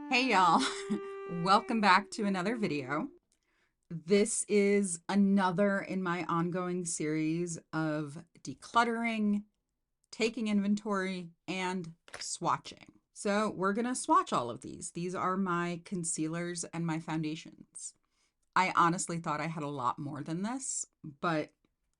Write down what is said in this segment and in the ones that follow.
Hey y'all, welcome back to another video. This is another in my ongoing series of decluttering, taking inventory, and swatching. So we're gonna swatch all of these. These are my concealers and my foundations. I honestly thought I had a lot more than this, but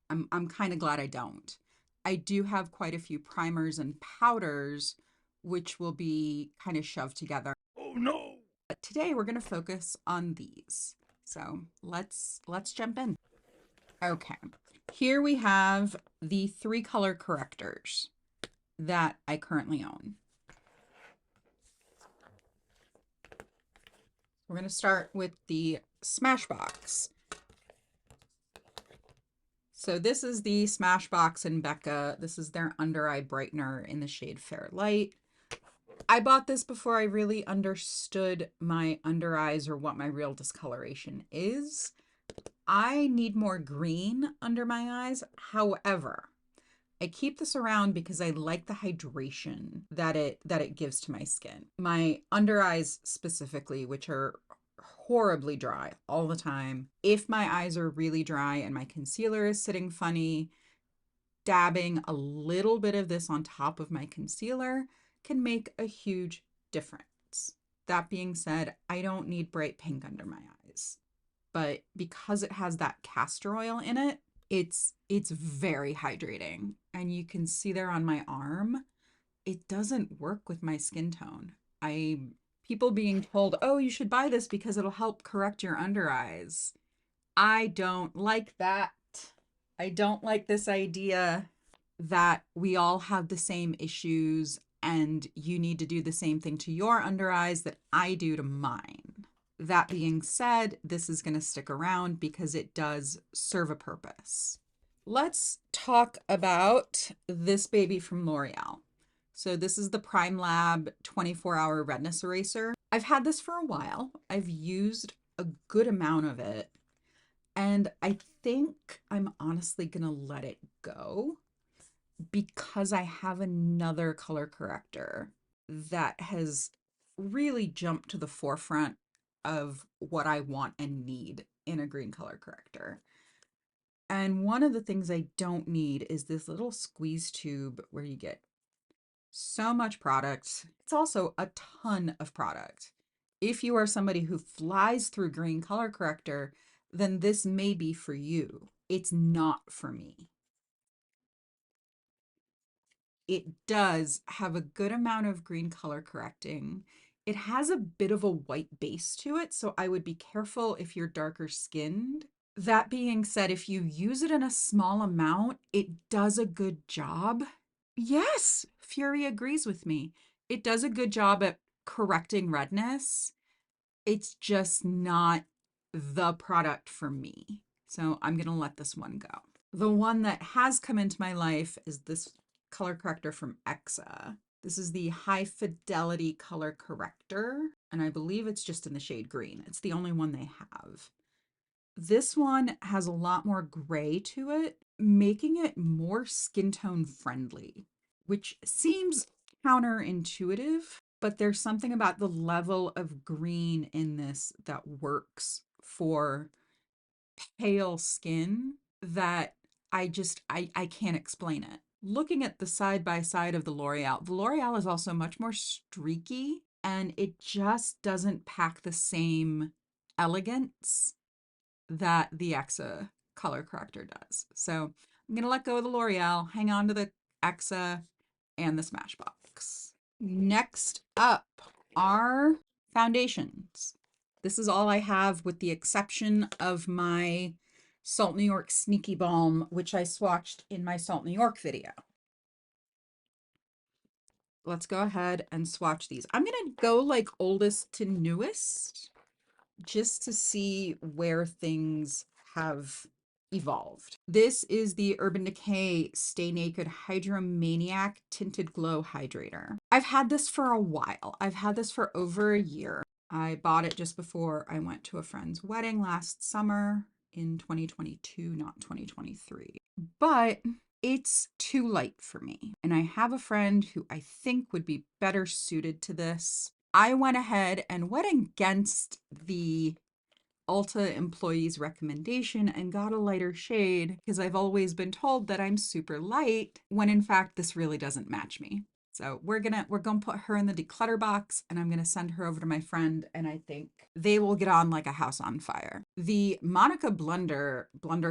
I'm kind of glad I don't. I do have quite a few primers and powders, which will be kind of shoved together. Oh no! But today we're going to focus on these. So let's jump in. Okay. Here we have the 3-color correctors that I currently own. We're going to start with the Smashbox. So this is the Smashbox in Becca. This is their under eye brightener in the shade Fair Light. I bought this before I really understood my under eyes or what my real discoloration is. I need more green under my eyes. However, I keep this around because I like the hydration that it gives to my skin. My under eyes specifically, which are horribly dry all the time. If my eyes are really dry and my concealer is sitting funny, dabbing a little bit of this on top of my concealer can make a huge difference. That being said, I don't need bright pink under my eyes. But because it has that castor oil in it, it's very hydrating. And you can see there on my arm, it doesn't work with my skin tone. People being told, "Oh, you should buy this because it'll help correct your under eyes." I don't like that. I don't like this idea that we all have the same issues and you need to do the same thing to your under eyes that I do to mine. That being said, this is going to stick around because it does serve a purpose. Let's talk about this baby from L'Oreal. So this is the Prime Lab 24-hour redness eraser. I've had this for a while. I've used a good amount of it. And I think I'm honestly going to let it go because I have another color corrector that has really jumped to the forefront of what I want and need in a green color corrector. And one of the things I don't need is this little squeeze tube where you get so much product. It's also a ton of product. If you are somebody who flies through green color corrector, then this may be for you. It's not for me. It does have a good amount of green color correcting. It has a bit of a white base to it, so I would be careful if you're darker skinned. That being said, if you use it in a small amount, it does a good job. Yes, Fury agrees with me. It does a good job at correcting redness. It's just not the product for me. So I'm going to let this one go. The one that has come into my life is this color corrector from Exa. This is the High Fidelity Color Corrector, and I believe it's just in the shade green. It's the only one they have. This one has a lot more gray to it, making it more skin tone friendly, which seems counterintuitive, but there's something about the level of green in this that works for pale skin that I can't explain it. Looking at the side by side of the L'Oreal is also much more streaky and it just doesn't pack the same elegance that the Exa color corrector does. So I'm going to let go of the L'Oreal, hang on to the Exa and the Smashbox. Next up are foundations. This is all I have with the exception of my Salt New York Sneaky Balm, which I swatched in my Salt New York video. Let's go ahead and swatch these. I'm going to go like oldest to newest just to see where things have evolved. This is the Urban Decay Stay Naked Hydromaniac Tinted Glow Hydrator. I've had this for a while. I've had this for over a year. I bought it just before I went to a friend's wedding last summer in 2022, not 2023. But it's too light for me. And I have a friend who I think would be better suited to this. I went ahead and went against the Ulta employee's recommendation and got a lighter shade because I've always been told that I'm super light when in fact this really doesn't match me. So we're gonna put her in the declutter box and I'm gonna send her over to my friend and I think they will get on like a house on fire. The Monica Blunder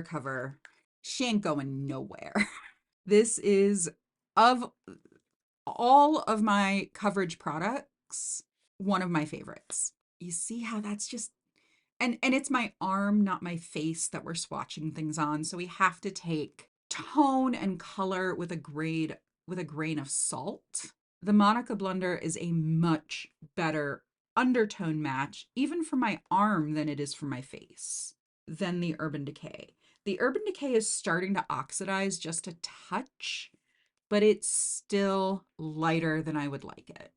cover, she ain't going nowhere. This is, of all of my coverage products, one of my favorites. You see how that's just, and it's my arm, not my face, that we're swatching things on. So we have to take tone and color with a grain of salt. The Monica Blunder is a much better undertone match, even for my arm, than it is for my face, than the Urban Decay. The Urban Decay is starting to oxidize just a touch, but it's still lighter than I would like it.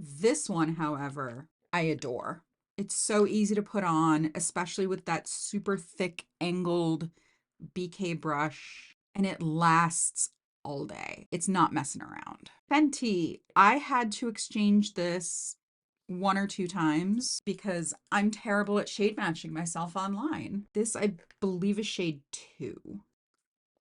This one, however, I adore. It's so easy to put on, especially with that super thick angled BK brush, and it lasts all day. It's not messing around. Fenty, I had to exchange this 1 or 2 times because I'm terrible at shade matching myself online. This, I believe, is shade 2,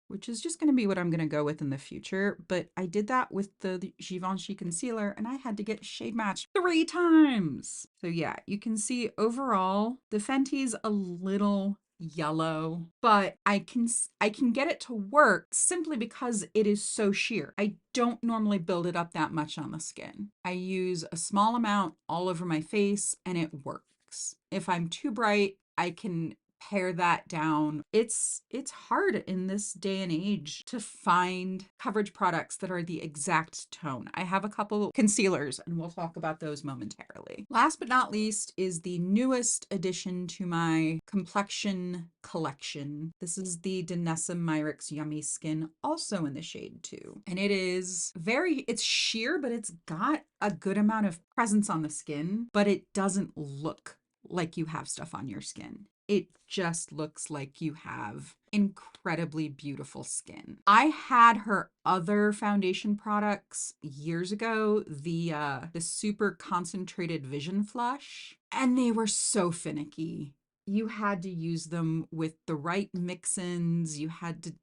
which is just going to be what I'm going to go with in the future. But I did that with the Givenchy concealer and I had to get shade matched 3 times. So yeah, you can see overall the Fenty's a little yellow, but I can get it to work simply because it is so sheer. I don't normally build it up that much on the skin. I use a small amount all over my face and it works. If I'm too bright, I can pare that down. It's hard in this day and age to find coverage products that are the exact tone. I have a couple concealers and we'll talk about those momentarily. Last but not least is the newest addition to my complexion collection. This is the Danessa Myricks Yummy Skin, also in the shade 2. And it is it's sheer, but it's got a good amount of presence on the skin, but it doesn't look like you have stuff on your skin. It just looks like you have incredibly beautiful skin. I had her other foundation products years ago, the super concentrated Vision Flush, and they were so finicky. You had to use them with the right mix-ins. You had to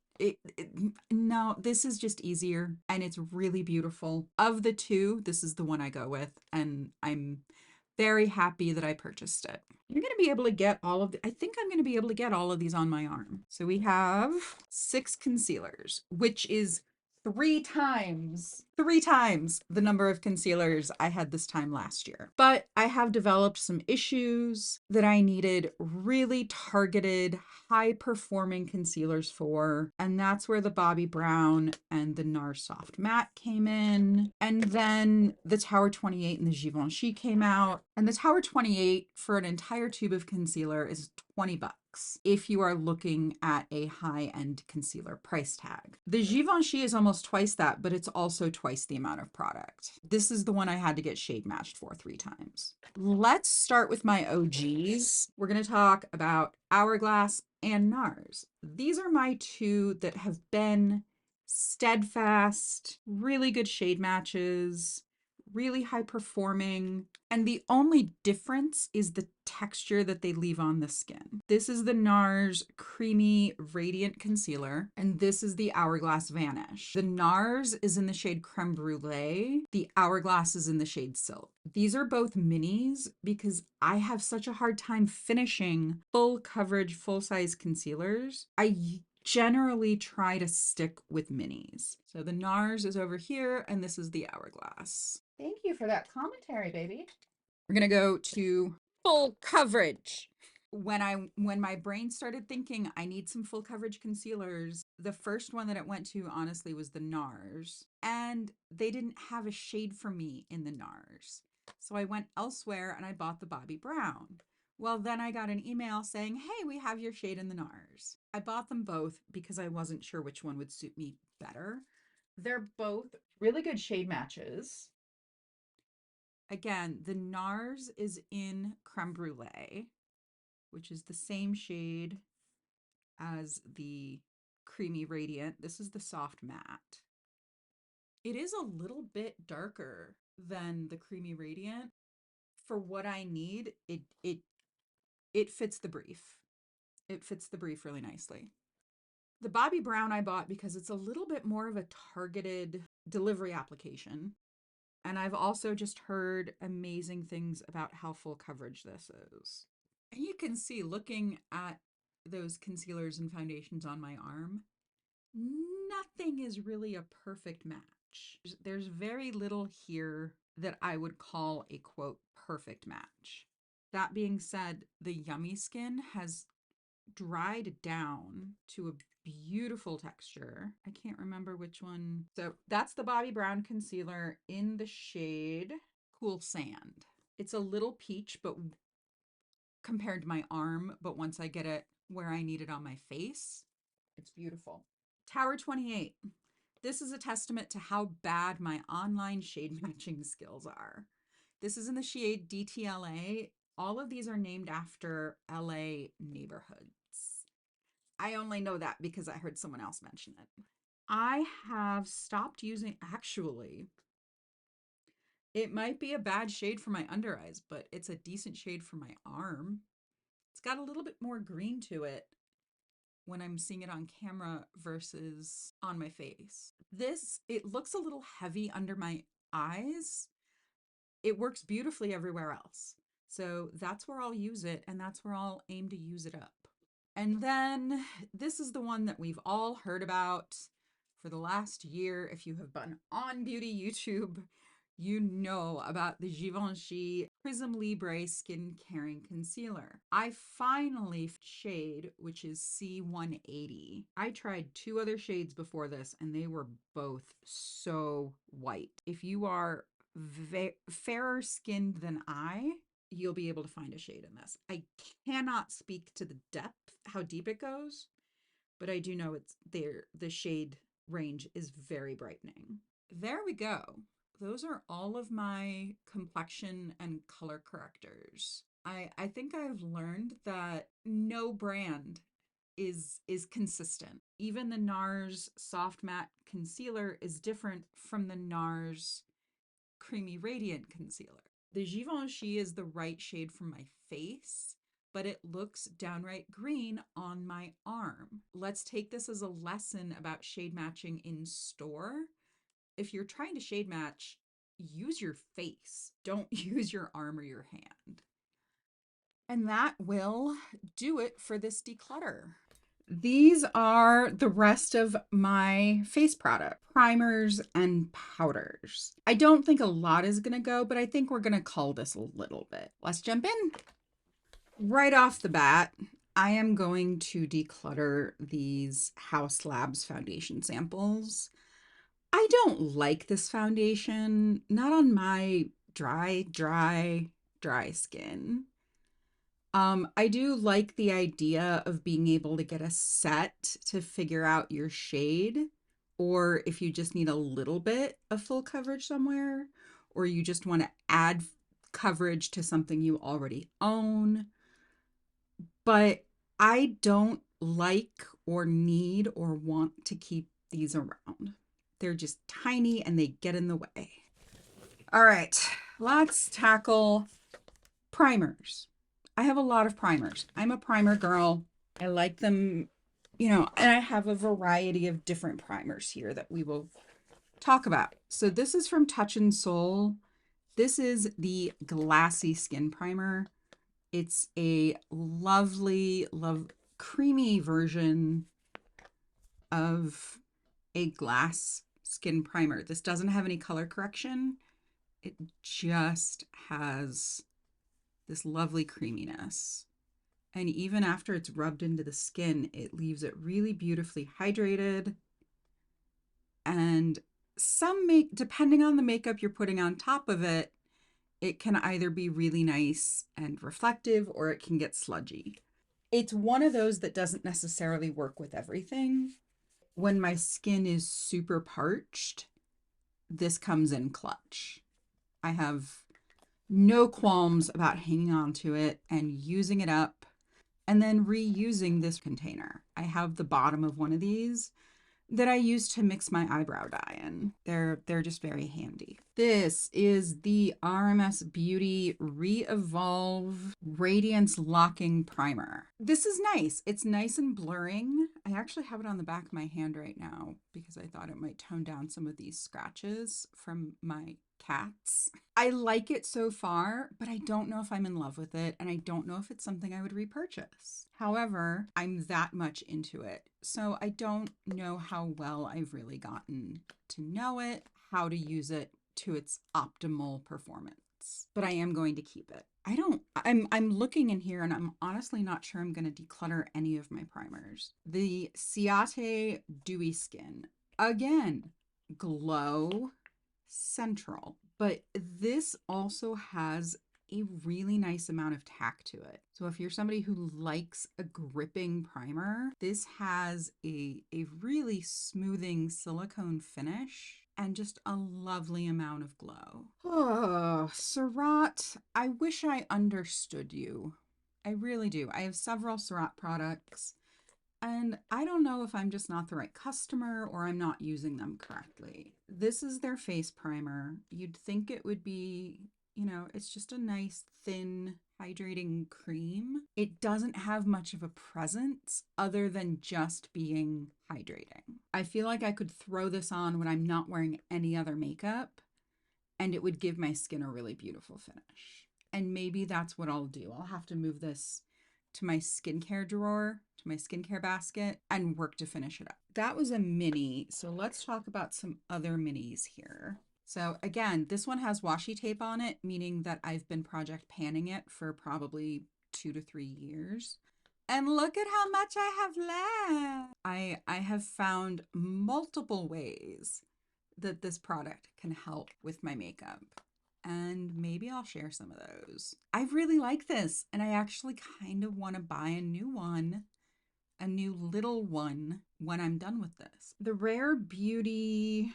no, this is just easier and it's really beautiful. Of the two, this is the one I go with, and I'm very happy that I purchased it. You're going to be able to get I think I'm going to be able to get all of these on my arm. So we have 6 concealers, which is 3 times the number of concealers I had this time last year. But I have developed some issues that I needed really targeted, high-performing concealers for, and that's where the Bobbi Brown and the NARS Soft Matte came in. And then the Tower 28 and the Givenchy came out. And the Tower 28 for an entire tube of concealer is $20 if you are looking at a high-end concealer price tag. The Givenchy is almost twice that, but it's also twice the amount of product. This is the one I had to get shade matched for 3 times. Let's start with my OGs. We're going to talk about Hourglass and NARS. These are my 2 that have been steadfast, really good shade matches, really high performing, and the only difference is the texture that they leave on the skin. This is the NARS Creamy Radiant Concealer, and this is the Hourglass Vanish. The NARS is in the shade Creme Brulee. The Hourglass is in the shade Silk. These are both minis because I have such a hard time finishing full coverage, full-size concealers. I generally try to stick with minis. So the NARS is over here, and this is the Hourglass. Thank you for that commentary, baby. We're gonna go to full coverage. When my brain started thinking I need some full coverage concealers, the first one that it went to honestly was the NARS, and they didn't have a shade for me in the NARS. So I went elsewhere and I bought the Bobbi Brown. Well, then I got an email saying, hey, we have your shade in the NARS. I bought them both because I wasn't sure which one would suit me better. They're both really good shade matches. Again, the NARS is in Creme Brulee, which is the same shade as the Creamy Radiant. This is the Soft Matte. It is a little bit darker than the Creamy Radiant, for what I need, it fits the brief. It fits the brief really nicely. The Bobbi Brown I bought because it's a little bit more of a targeted delivery application. And I've also just heard amazing things about how full coverage this is. And you can see, looking at those concealers and foundations on my arm, nothing is really a perfect match. There's very little here that I would call a quote perfect match. That being said, the Yummy Skin has dried down to a beautiful texture. I can't remember which one. So that's the Bobbi Brown concealer in the shade Cool Sand. It's a little peach, but compared to my arm, but once I get it where I need it on my face, it's beautiful. Tower 28. This is a testament to how bad my online shade matching skills are. This is in the shade DTLA. All of these are named after LA neighborhoods. I only know that because I heard someone else mention it. I have stopped using, actually, it might be a bad shade for my under eyes, but it's a decent shade for my arm. It's got a little bit more green to it when I'm seeing it on camera versus on my face. This, it looks a little heavy under my eyes. It works beautifully everywhere else. So that's where I'll use it, and that's where I'll aim to use it up. And then this is the one that we've all heard about for the last year. If you have been on beauty YouTube, you know about the Givenchy Prism Libre Skin Caring Concealer. I finally shade, which is C180. I tried 2 other shades before this and they were both so white. If you are fairer skinned than I, you'll be able to find a shade in this. I cannot speak to the depth, how deep it goes, but I do know it's there. The shade range is very brightening. There we go. Those are all of my complexion and color correctors. I think I've learned that no brand is consistent. Even the NARS Soft Matte Concealer is different from the NARS Creamy Radiant Concealer. The Givenchy is the right shade for my face, but it looks downright green on my arm. Let's take this as a lesson about shade matching in store. If you're trying to shade match, use your face. Don't use your arm or your hand. And that will do it for this declutter. These are the rest of my face product, primers and powders. I don't think a lot is gonna go, but I think we're gonna cull this a little bit. Let's jump in. Right off the bat, I am going to declutter these Haus Labs foundation samples. I don't like this foundation, not on my dry skin. I do like the idea of being able to get a set to figure out your shade, or if you just need a little bit of full coverage somewhere, or you just want to add coverage to something you already own. But I don't like or need or want to keep these around. They're just tiny and they get in the way. All right, let's tackle primers. I have a lot of primers. I'm a primer girl. I like them, you know, and I have a variety of different primers here that we will talk about. So this is from Touch in Sol. This is the Glassy Skin Primer. It's a lovely, creamy version of a glass skin primer. This doesn't have any color correction. It just has this lovely creaminess. And even after it's rubbed into the skin, it leaves it really beautifully hydrated. And depending on the makeup you're putting on top of it, it can either be really nice and reflective or it can get sludgy. It's one of those that doesn't necessarily work with everything. When my skin is super parched, this comes in clutch. I have no qualms about hanging on to it and using it up and then reusing this container. I have the bottom of one of these that I use to mix my eyebrow dye in. They're just very handy. This is the RMS Beauty Re-Evolve Radiance Locking Primer. This is nice. It's nice and blurring. I actually have it on the back of my hand right now because I thought it might tone down some of these scratches from my cats. I like it so far, but I don't know if I'm in love with it, and I don't know if it's something I would repurchase. However, I'm that much into it, so I don't know how well I've really gotten to know it, how to use it to its optimal performance. But I am going to keep it. I'm looking in here and I'm honestly not sure I'm going to declutter any of my primers. The Ciate Dewy Skin. Again, glow central, but this also has a really nice amount of tack to it. So if you're somebody who likes a gripping primer, this has a really smoothing silicone finish and just a lovely amount of glow. Oh, Surratt, I wish I understood you. I really do. I have several Surratt products. And I don't know if I'm just not the right customer or I'm not using them correctly. This is their face primer. You'd think it would be, it's just a nice, thin, hydrating cream. It doesn't have much of a presence other than just being hydrating. I feel like I could throw this on when I'm not wearing any other makeup and it would give my skin a really beautiful finish. And maybe that's what I'll do. I'll have to move this to my skincare drawer, to my skincare basket, and work to finish it up. That was a mini, so let's talk about some other minis here. So again, this one has washi tape on it, meaning that I've been project panning it for probably 2 to 3 years. And look at how much I have left. I have found multiple ways that this product can help with my makeup. And maybe I'll share some of those. I really like this, and I actually kind of want to buy a new one, a new little one, when I'm done with this. The Rare Beauty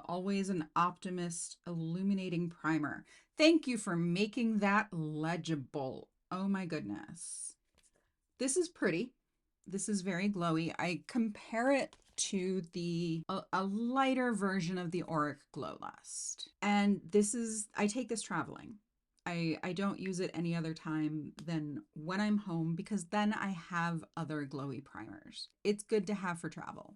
Always an Optimist Illuminating Primer. Thank you for making that legible. Oh my goodness. This is pretty. This is very glowy. I compare it to a lighter version of the Auric Glow Lust. And I take this traveling. I don't use it any other time than when I'm home because then I have other glowy primers. It's good to have for travel.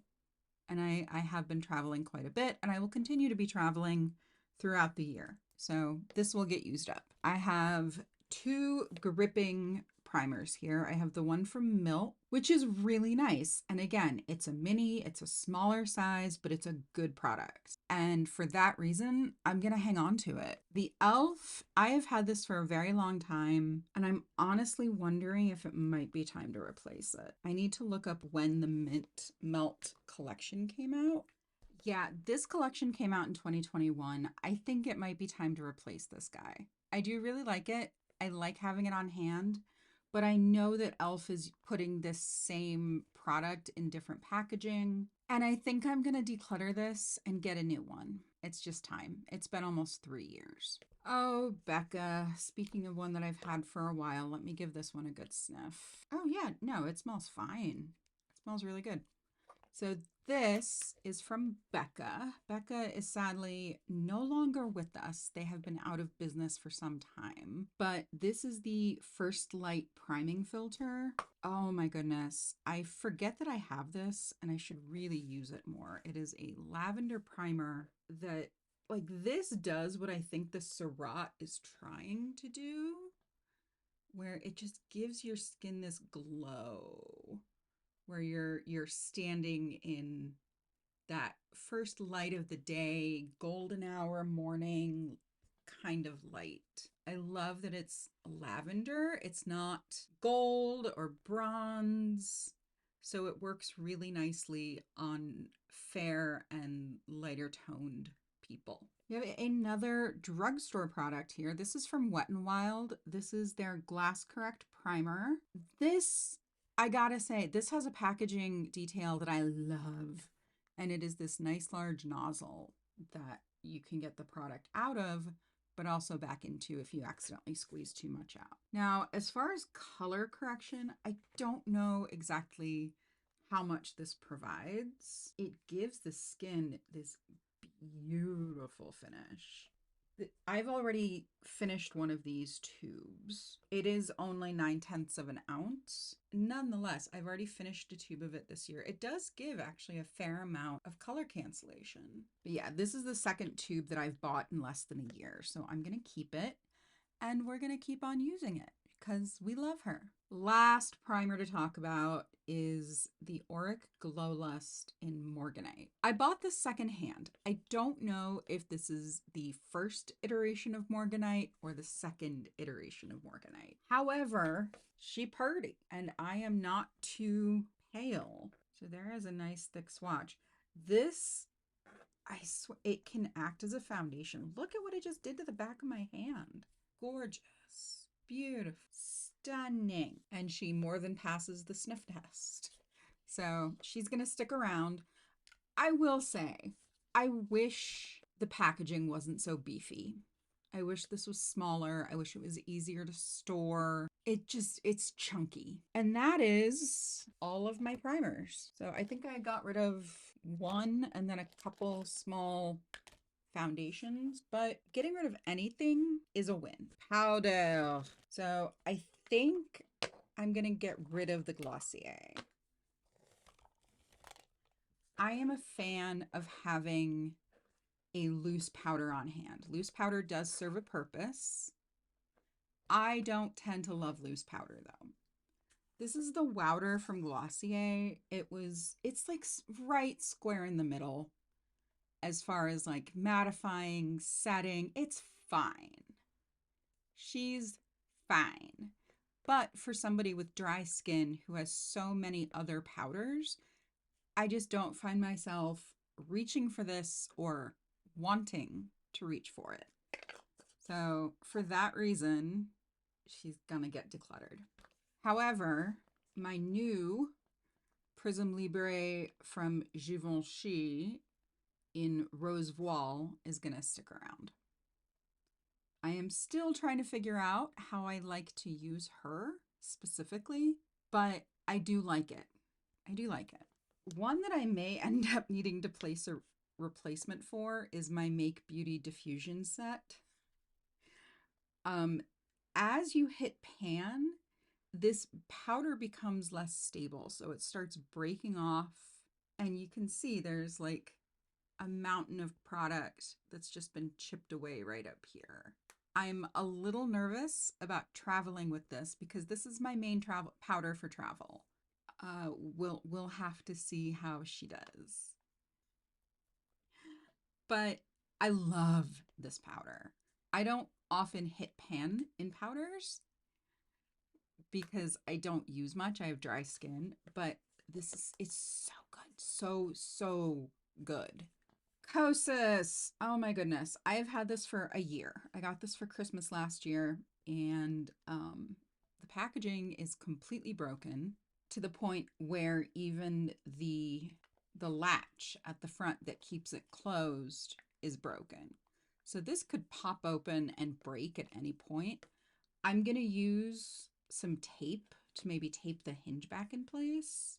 And I have been traveling quite a bit and I will continue to be traveling throughout the year. So this will get used up. I have 2 gripping primers here. I have the one from Milk, which is really nice. And again, it's a mini, it's a smaller size, but it's a good product. And for that reason, I'm going to hang on to it. The e.l.f., I have had this for a very long time, and I'm honestly wondering if it might be time to replace it. I need to look up when the Melt collection came out. Yeah, this collection came out in 2021. I think it might be time to replace this guy. I do really like it. I like having it on hand, but I know that e.l.f. is putting this same product in different packaging. And I think I'm going to declutter this and get a new one. It's just time. It's been almost 3 years. Oh, Becca, speaking of one that I've had for a while, let me give this one a good sniff. Oh yeah, no, it smells fine. It smells really good. So this is from Becca. Becca is sadly no longer with us. They have been out of business for some time. But this is the First Light priming filter. Oh my goodness. I forget that I have this and I should really use it more. It is a lavender primer that, like, this does what I think the Surratt is trying to do, where it just gives your skin this glow, where you're standing in that first light of the day, golden hour morning kind of light. I love that it's lavender. It's not gold or bronze. So it works really nicely on fair and lighter toned people. We have another drugstore product here. This is from Wet n Wild. This is their Glass Correct Primer. This, I gotta say, this has a packaging detail that I love. And it is this nice large nozzle that you can get the product out of, but also back into if you accidentally squeeze too much out. Now, as far as color correction, I don't know exactly how much this provides. It gives the skin this beautiful finish. I've already finished one of these tubes. It is only 9/10 of an ounce. Nonetheless, I've already finished a tube of it this year. It does give actually a fair amount of color cancellation. But yeah, this is the second tube that I've bought in less than a year. So I'm going to keep it and we're going to keep on using it because we love her. Last primer to talk about is the Auric Glow Lust in Morganite. I bought this secondhand. I don't know if this is the first iteration of Morganite or the second iteration of Morganite. However, she purty and I am not too pale. So there is a nice thick swatch. This, I swear, it can act as a foundation. Look at what it just did to the back of my hand. Gorgeous, beautiful, stunning. And she more than passes the sniff test. So she's going to stick around. I will say, I wish the packaging wasn't so beefy. I wish this was smaller. I wish it was easier to store. It's chunky. And that is all of my primers. So I think I got rid of one and then a couple small foundations, but getting rid of anything is a win. Powder. So I think I'm gonna get rid of the Glossier. I am a fan of having a loose powder on hand. Loose powder does serve a purpose. I don't tend to love loose powder though. This is the Wowder from Glossier. It's like right square in the middle. As far as like mattifying, setting, it's fine. She's fine. But for somebody with dry skin who has so many other powders, I just don't find myself reaching for this or wanting to reach for it. So for that reason, she's gonna get decluttered. However, my new Prism Libre from Givenchy in Rose Voile is going to stick around. I am still trying to figure out how I like to use her specifically, but I do like it. I do like it. One that I may end up needing to place a replacement for is my Make Beauty diffusion set. As you hit pan, this powder becomes less stable, so it starts breaking off, and you can see there's like a mountain of product that's just been chipped away right up here. I'm a little nervous about traveling with this because this is my main travel powder for travel. We'll have to see how she does. But I love this powder. I don't often hit pan in powders because I don't use much. I have dry skin, but it's so good. So good. Kosas. Oh my goodness. I've had this for a year. I got this for Christmas last year and the packaging is completely broken to the point where even the latch at the front that keeps it closed is broken. So this could pop open and break at any point. I'm going to use some tape to maybe tape the hinge back in place.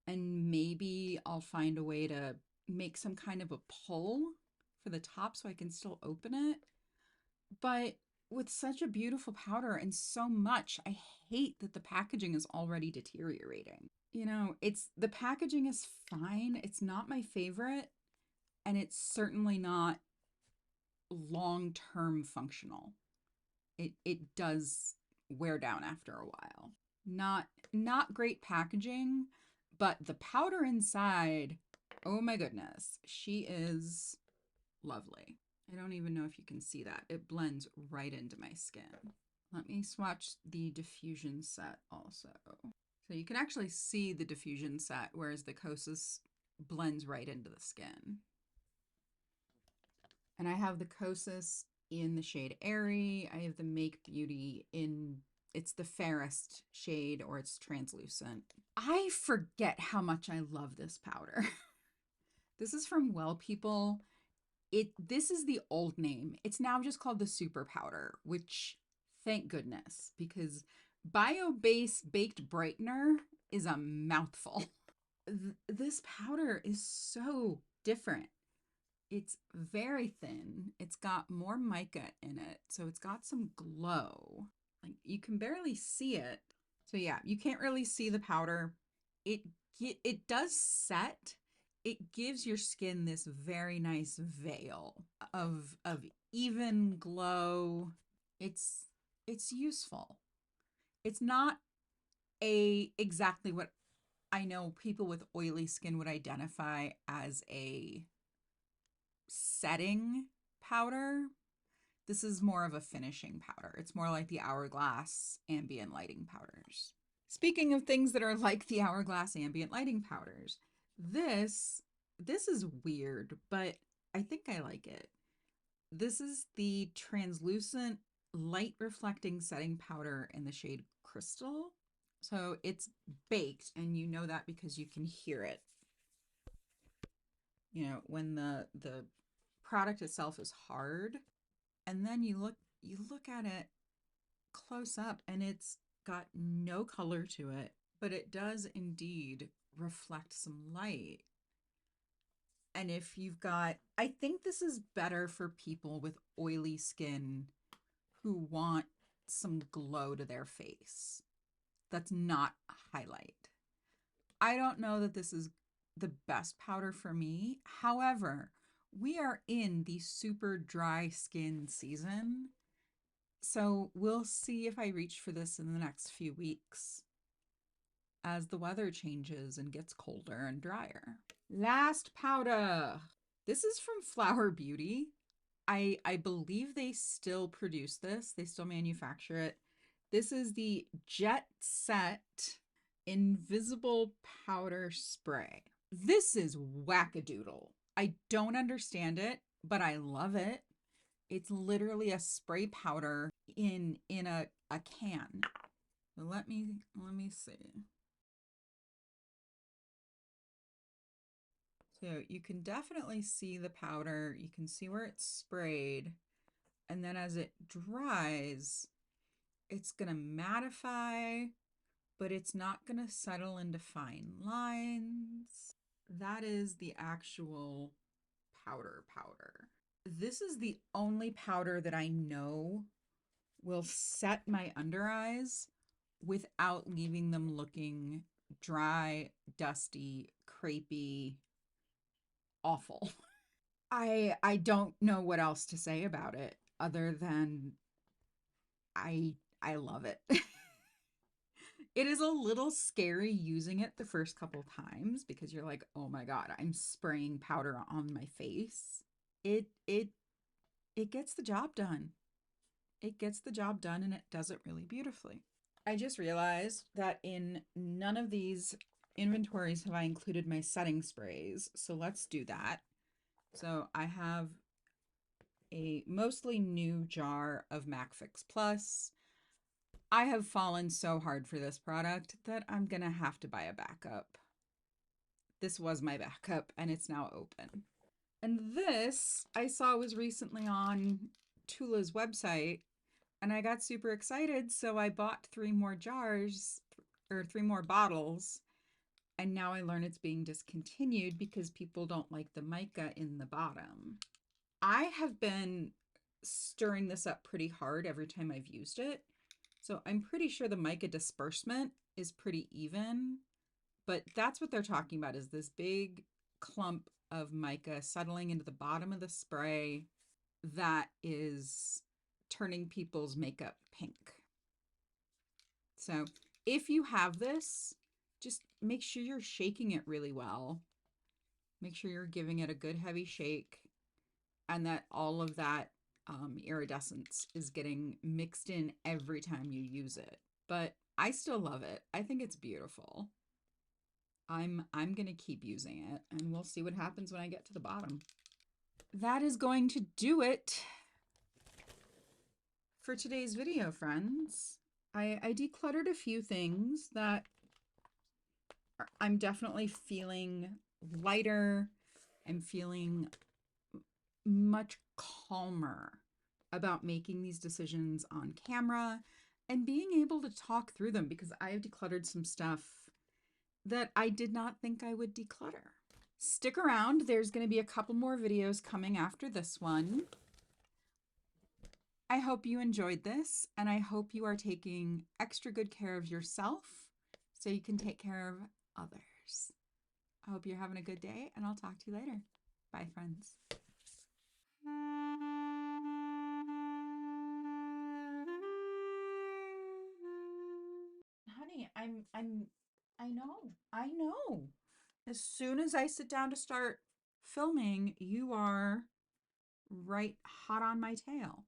And maybe I'll find a way to make some kind of a pull for the top so I can still open it. But with such a beautiful powder and so much, I hate that the packaging is already deteriorating. You know, the packaging is fine. It's not my favorite, and it's certainly not long-term functional. It does wear down after a while. Not great packaging, but the powder inside, oh my goodness, she is lovely. I don't even know if you can see that. It blends right into my skin. Let me swatch the diffusion set also. So you can actually see the diffusion set, whereas the Kosas blends right into the skin. And I have the Kosas in the shade Airy. I have the Make Beauty in, it's the fairest shade, or it's translucent. I forget how much I love this powder. This is from Well People. This is the old name. It's now just called the Super Powder, which thank goodness, because Bio Base Baked Brightener is a mouthful. This powder is so different. It's very thin. It's got more mica in it, so it's got some glow. Like you can barely see it. So yeah, you can't really see the powder. It it does set. It gives your skin this very nice veil of even glow. It's it's useful. It's not a exactly what I know people with oily skin would identify as a setting powder. This is more of a finishing powder. It's more like the Hourglass ambient lighting powders. Speaking of things that are like the Hourglass ambient lighting powders, this is weird, but I think I like it. This is the translucent light reflecting setting powder in the shade Crystal. So it's baked, and you know that because you can hear it. You know, when the product itself is hard, and then you look at it close up and it's got no color to it, but it does indeed reflect some light. And if you've got, I think this is better for people with oily skin who want some glow to their face. That's not a highlight. I don't know that this is the best powder for me. However, we are in the super dry skin season. So we'll see if I reach for this in the next few weeks as the weather changes and gets colder and drier. Last powder. This is from Flower Beauty. I believe they still produce this. They still manufacture it. This is the Jet Set Invisible Powder Spray. This is wackadoodle. I don't understand it, but I love it. It's literally a spray powder in a can. So let me see. So you can definitely see the powder. You can see where it's sprayed. And then as it dries, it's going to mattify, but it's not going to settle into fine lines. That is the actual powder. This is the only powder that I know will set my under eyes without leaving them looking dry, dusty, crepey, awful. I don't know what else to say about it other than I love it. It is a little scary using it the first couple times because you're like, "Oh my God, I'm spraying powder on my face." It gets the job done. It gets the job done and it does it really beautifully. I just realized that in none of these inventories have I included my setting sprays. So let's do that. So I have a mostly new jar of MAC Fix Plus. I have fallen so hard for this product that I'm going to have to buy a backup. This was my backup and it's now open. And this I saw was recently on Tula's website and I got super excited. So I bought 3 more bottles. And now I learn it's being discontinued because people don't like the mica in the bottom. I have been stirring this up pretty hard every time I've used it. So I'm pretty sure the mica disbursement is pretty even, but that's what they're talking about is this big clump of mica settling into the bottom of the spray that is turning people's makeup pink. So if you have this, just make sure you're shaking it really well. Make sure you're giving it a good heavy shake and that all of that iridescence is getting mixed in every time you use it. But I still love it. I think it's beautiful. I'm gonna keep using it and we'll see what happens when I get to the bottom. That is going to do it for today's video, friends. I decluttered a few things that I'm definitely feeling lighter. I'm feeling much calmer about making these decisions on camera and being able to talk through them because I have decluttered some stuff that I did not think I would declutter. Stick around. There's going to be a couple more videos coming after this one. I hope you enjoyed this, and I hope you are taking extra good care of yourself so you can take care of others. I hope you're having a good day, and I'll talk to you later. Bye, friends. Honey, I know. As soon as I sit down to start filming, you are right hot on my tail.